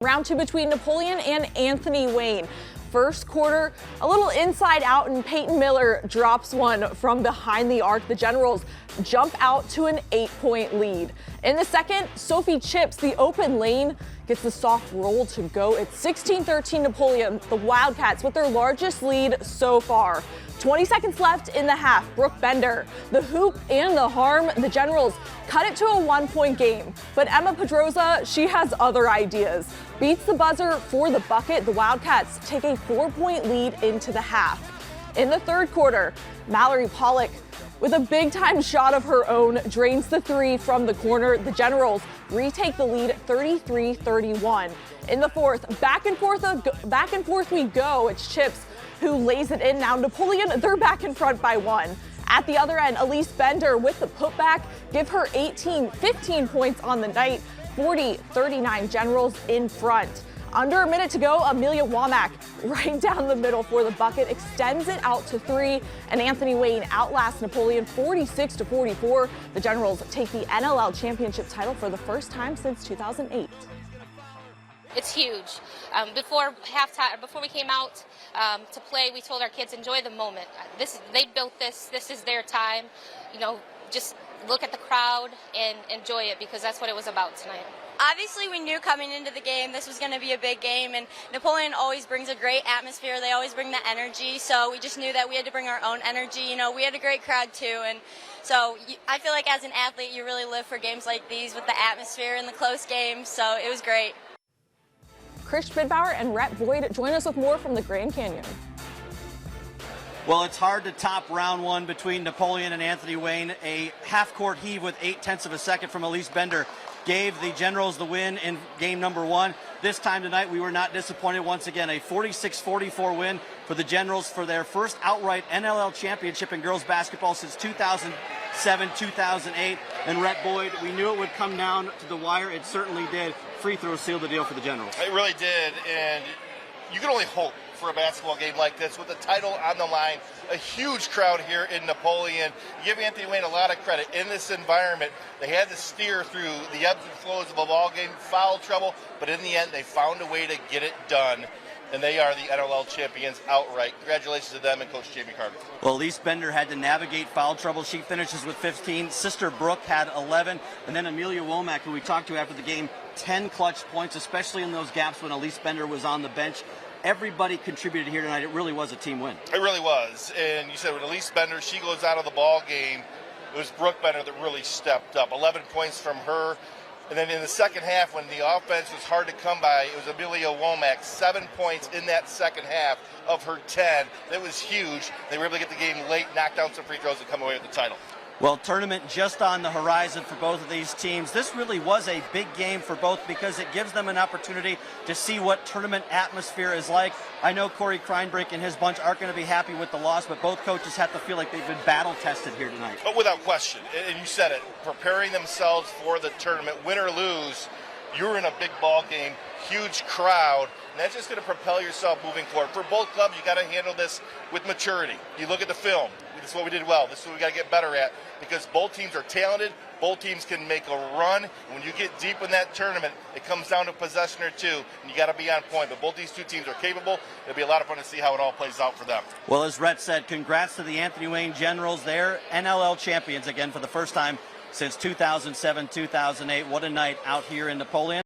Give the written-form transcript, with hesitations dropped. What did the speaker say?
Round two between Napoleon and Anthony Wayne. First quarter, a little inside out, and Peyton Miller drops one from behind the arc. The Generals jump out to an 8-point lead. In the second, Sophie chips the open lane, gets the soft roll to go. It's 16-13 Napoleon. The Wildcats with their largest lead so far. 20 seconds left in the half. Brooke Bender, the hoop and the harm. The Generals cut it to a 1-point game. But Emma Pedroza, she has other ideas. Beats the buzzer for the bucket. The Wildcats take a 4-point lead into the half. In the third quarter, Mallory Pollock, with a big-time shot of her own, drains the three from the corner. The Generals retake the lead 33-31. In the fourth, back and forth we go. It's Chips who lays it in. Now Napoleon, they're back in front by one. At the other end, Elise Bender with the putback, give her 15 points on the night. 40-39 Generals in front. Under a minute to go, Amelia Womack right down the middle for the bucket, extends it out to three, and Anthony Wayne outlasts Napoleon 46-44. The Generals take the NLL championship title for the first time since 2008. It's huge. Before halftime, before we came out to play, we told our kids, enjoy the moment. They built this. This is their time. You know, just look at the crowd and enjoy it, because that's what it was about tonight. Obviously, we knew coming into the game this was going to be a big game, and Napoleon always brings a great atmosphere. They always bring the energy, so we just knew that we had to bring our own energy. You know, we had a great crowd too, and so I feel like as an athlete, you really live for games like these with the atmosphere and the close games, so it was great. Chris Schmidbauer and Rhett Boyd join us with more from the Grand Canyon. Well, it's hard to top round one between Napoleon and Anthony Wayne. A half-court heave with 0.8 of a second from Elise Bender gave the Generals the win in game number one. This time tonight, we were not disappointed once again. A 46-44 win for the Generals for their first outright NLL championship in girls basketball since 2007-2008. And Rhett Boyd, we knew it would come down to the wire. It certainly did. Free throw sealed the deal for the Generals. It really did, and you can only hope for a basketball game like this with the title on the line. A huge crowd here in Napoleon. You give Anthony Wayne a lot of credit. In this environment, they had to steer through the ebbs and flows of a ball game, foul trouble, but in the end, they found a way to get it done. And they are the NLL champions outright. Congratulations to them and Coach Jamie Carter. Well, Elise Bender had to navigate foul trouble. She finishes with 15. Sister Brooke had 11. And then Amelia Womack, who we talked to after the game, 10 clutch points, especially in those gaps when Elise Bender was on the bench. Everybody contributed here tonight. It really was a team win. It really was. And you said with Elise Bender, she goes out of the ball game. It was Brooke Bender that really stepped up. 11 points from her. And then in the second half, when the offense was hard to come by, it was Amelia Womack, 7 points in that second half of her 10. That was huge. They were able to get the game late, knock down some free throws, and come away with the title. Well, tournament just on the horizon for both of these teams. This really was a big game for both because it gives them an opportunity to see what tournament atmosphere is like. I know Corey Kreinbrink and his bunch aren't going to be happy with the loss, but both coaches have to feel like they've been battle-tested here tonight. But without question, and you said it, preparing themselves for the tournament, win or lose, you're in a big ball game, huge crowd, and that's just going to propel yourself moving forward. For both clubs, you got to handle this with maturity. You look at the film. This is what we did well. This is what we got to get better at, because both teams are talented. Both teams can make a run. And when you get deep in that tournament, it comes down to possession or two, and you got to be on point. But both these two teams are capable. It'll be a lot of fun to see how it all plays out for them. Well, as Rhett said, congrats to the Anthony Wayne Generals. They're NLL champions again for the first time since 2007-2008. What a night out here in Napoleon.